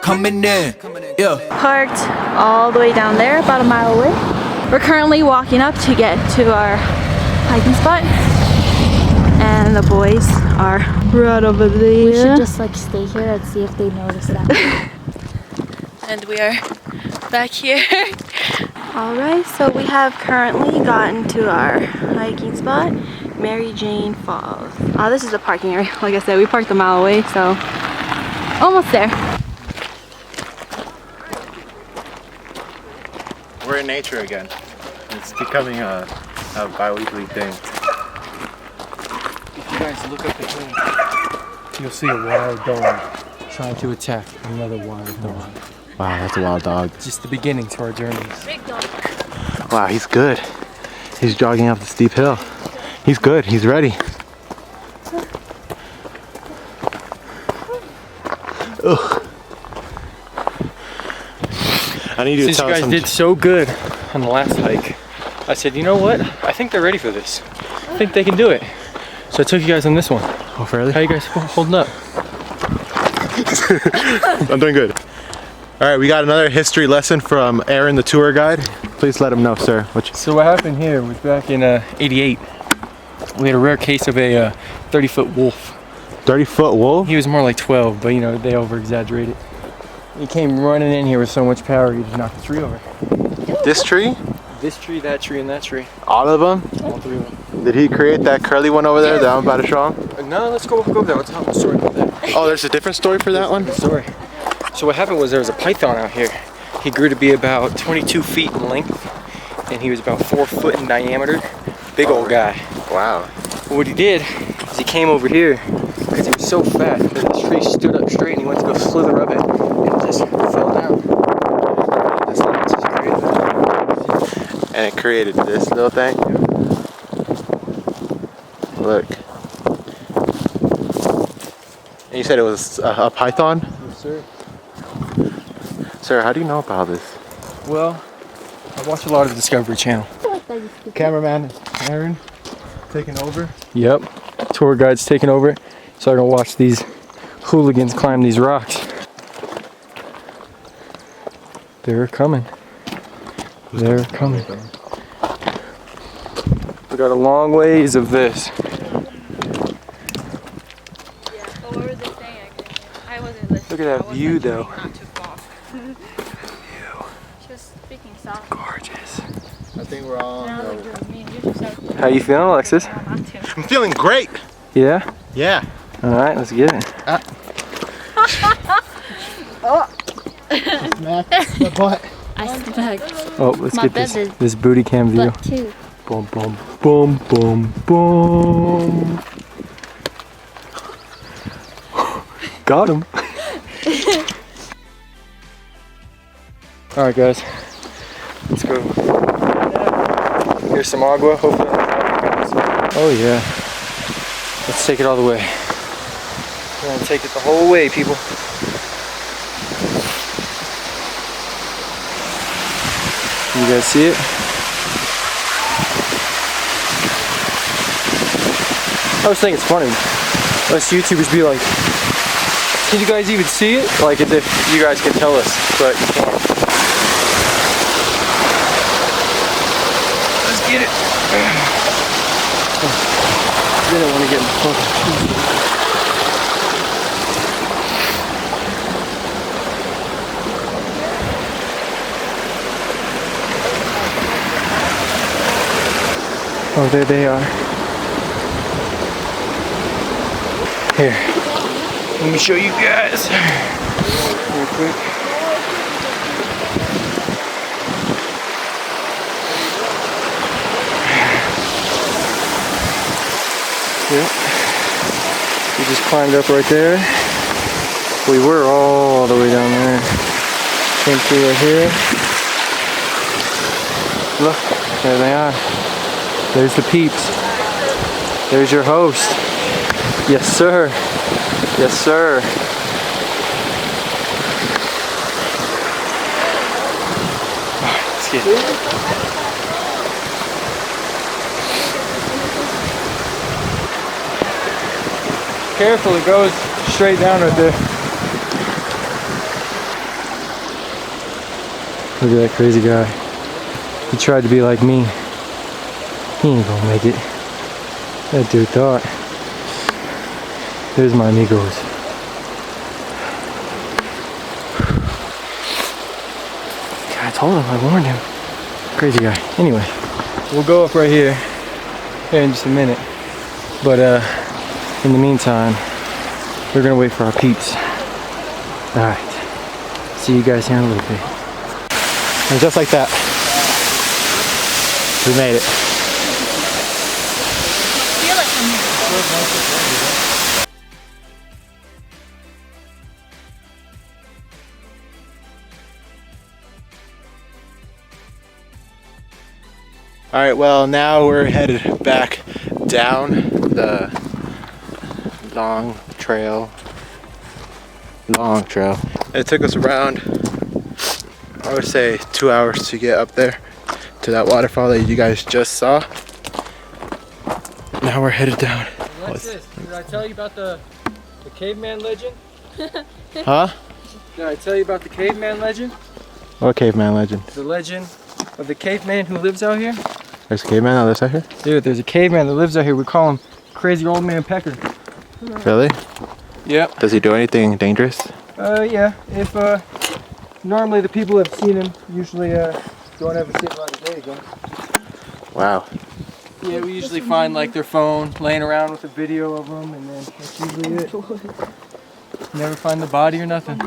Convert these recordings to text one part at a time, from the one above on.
Coming in, yeah. Parked all the way down there, about a mile away. We're currently walking up to get to our hiking spot. And the boys are right over there. We should just like stay here and see if they notice that. And we are back here. Alright, so we have currently gotten to our hiking spot, Mary Jane Falls. This is the parking area. Like I said, we parked a mile away, so almost there. We're in nature again. It's becoming a bi-weekly thing. If you guys look up ahead, you'll see a wild dog trying to attack another wild dog. Wow, that's a wild dog. Just the beginning to our journeys. Big dog. Wow, he's good. He's jogging up the steep hill. He's good. He's ready. Ugh. I need you to Since tell you us guys did so good on the last hike, I said, you know what? I think they're ready for this. I think they can do it. So I took you guys on this one. Oh, really? How you guys holding up? I'm doing good. All right, we got another history lesson from Aaron, the tour guide. Please let him know, sir. So what happened here was back in '88. We had a rare case of a 30-foot wolf. 30-foot wolf? He was more like 12, but you know, they over-exaggerated. He came running in here with so much power, he just knocked the tree over. This tree? This tree, that tree, and that tree. All of them? All three of them. Did he create that curly one over there that I'm about to show him? No, let's go there. Let's tell the story about that. Oh, there's a different story for that one? Story. So what happened was there was a python out here. He grew to be about 22 feet in length, and he was about 4 foot in diameter. Big old guy. Wow. But what he did is he came over here because he was so fat that the tree stood up straight and he went to go slither up it and it just fell down. That's how it just created that. And it created this little thing? Look. And you said it was a python? Yes, sir. Sir, how do you know about this? Well, I watch a lot of Discovery Channel. Cameraman Aaron taking over. Yep. Tour guide's taking over. So I can watch these hooligans climb these rocks. They're coming. They're coming. We got a long ways of this. Yeah, but what were they saying? I wasn't listening. Look at that view though. Not too far. She was speaking soft. Gorgeous. I think we're all. How you feeling, Alexis? I'm feeling great. Yeah? Yeah. Alright, let's get it. Smack the butt. I smacked Oh, let's my get this booty cam view. butt too. Boom, boom, boom, boom, boom. Got him. Alright guys, let's go. Here's some agua, hopefully. Oh yeah. Let's take it all the way. We're gonna take it the whole way, people. You guys see it? I always think it's funny. Us YouTubers be like, can you guys even see it? Like as if you guys can tell us, but you can't. Let's get it. I didn't want to get in the fucking Oh, there they are. Here, let me show you guys real quick. Yep. We just climbed up right there. We were all the way down there. Came through right here. Look, there they are. There's the peeps. There's your host. Yes, sir. Yes, sir. Alright, let's get it. careful, it goes straight down right there. Look at that crazy guy. He tried to be like me. He ain't gonna make it. That dude thought. There's my amigos. God, I told him, I warned him. Crazy guy. Anyway, we'll go up right here in just a minute. But in the meantime, we're gonna wait for our peeps. Alright. See you guys here in a little bit. And just like that, we made it. All right, well, now we're headed back down the long trail. It took us around, I would say, 2 hours to get up there to that waterfall that you guys just saw. Now we're headed down. What's this? Did I tell you about the caveman legend? Huh? Did I tell you about the caveman legend? What caveman legend? The legend of the caveman who lives out here? There's a caveman that lives out here? Dude, there's a caveman that lives out here. We call him Crazy Old Man Pecker. Really? Yep. Does he do anything dangerous? Yeah. If normally the people have seen him, usually don't ever see him on the day ago. Wow. Yeah, we usually find like their phone laying around with a video of them, and then that's usually it. Never find the body or nothing.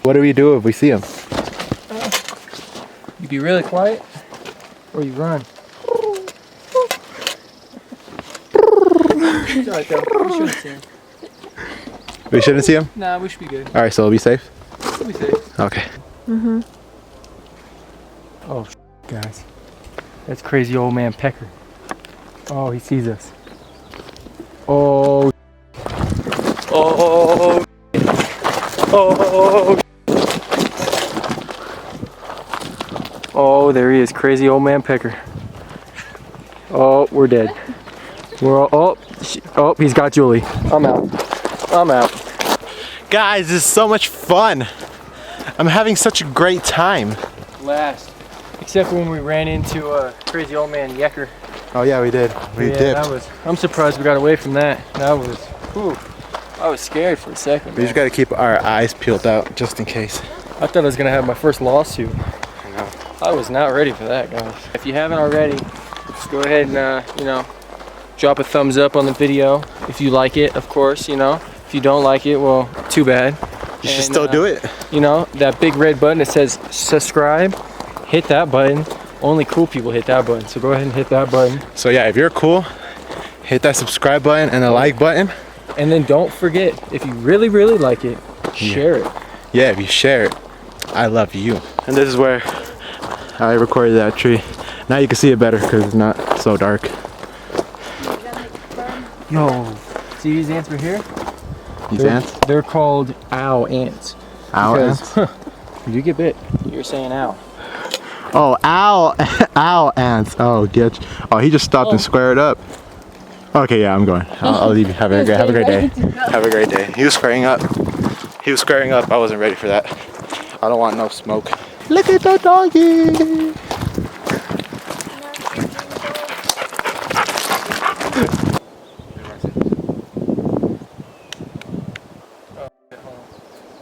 What do we do if we see him? You be really quiet, or you run. It's alright though. We shouldn't see him. We shouldn't see him? Nah, we should be good. All right, so we'll be safe? We'll be safe. Okay. Oh, guys. That's Crazy Old Man Pecker. Oh, he sees us. Oh. Oh. Oh. Oh, there he is. Crazy Old Man Pecker. Oh, we're dead. We're all, oh, he's got Julie. I'm out. Guys, this is so much fun. I'm having such a great time. Last. Except for when we ran into Crazy Old Man Yecker. Oh yeah, we did. We Yeah, dipped. that was, I'm surprised we got away from that. That was, whew, I was scared for a second. We just gotta keep our eyes peeled out just in case. I thought I was gonna have my first lawsuit. I know. I was not ready for that, guys. If you haven't already, just go ahead and, drop a thumbs up on the video. If you like it, of course, If you don't like it, well, too bad. You should still do it. That big red button that says subscribe, hit that button. Only cool people hit that button, so go ahead and hit that button. So yeah, if you're cool, hit that subscribe button and the like button. And then don't forget, if you really, really like it, share it. Yeah, if you share it, I love you. And this is where I recorded that tree. Now you can see it better because it's not so dark. Yo, see these ants right here? These ants? They're called owl ants. Owl Because, ants? You get bit. You're saying owl. Oh, owl, owl ants. Oh, get. Oh, he just stopped and squared up. Okay, yeah, I'm going. I'll leave you. Have a great day. Have a great day. He was squaring up. I wasn't ready for that. I don't want no smoke. Look at the doggy.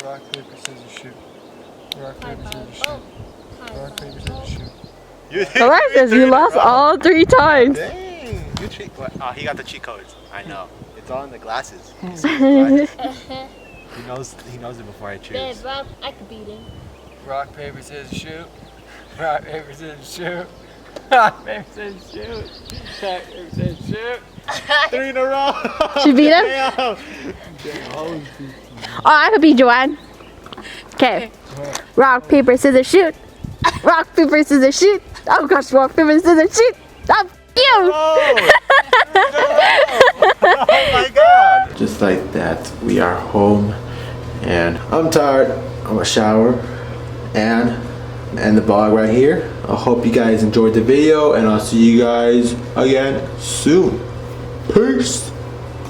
Rock, paper, scissors, shoot. Rock, paper, scissors, shoot. Rock, paper, scissors, shoot. Alexis, you lost all 3 times. Dang, you cheat. Oh, he got the cheat codes. I know. It's all in the glasses. He knows it before I choose. Babe, Rob, I could beat him. Rock, paper, scissors, shoot. Rock, paper, scissors, shoot. Rock, paper, scissors, shoot. Rock, paper, scissors, shoot. 3 in a row. She beat him? Damn. Oh, I could beat Joanne. Okay. Rock, paper, scissors, shoot. Rock, paper, scissors, shoot. Oh gosh, rock, paper, scissors, shoot. Oh, you! Oh my god! Just like that, we are home, and I'm tired. I'm gonna shower and end the vlog right here. I hope you guys enjoyed the video, and I'll see you guys again soon. Peace.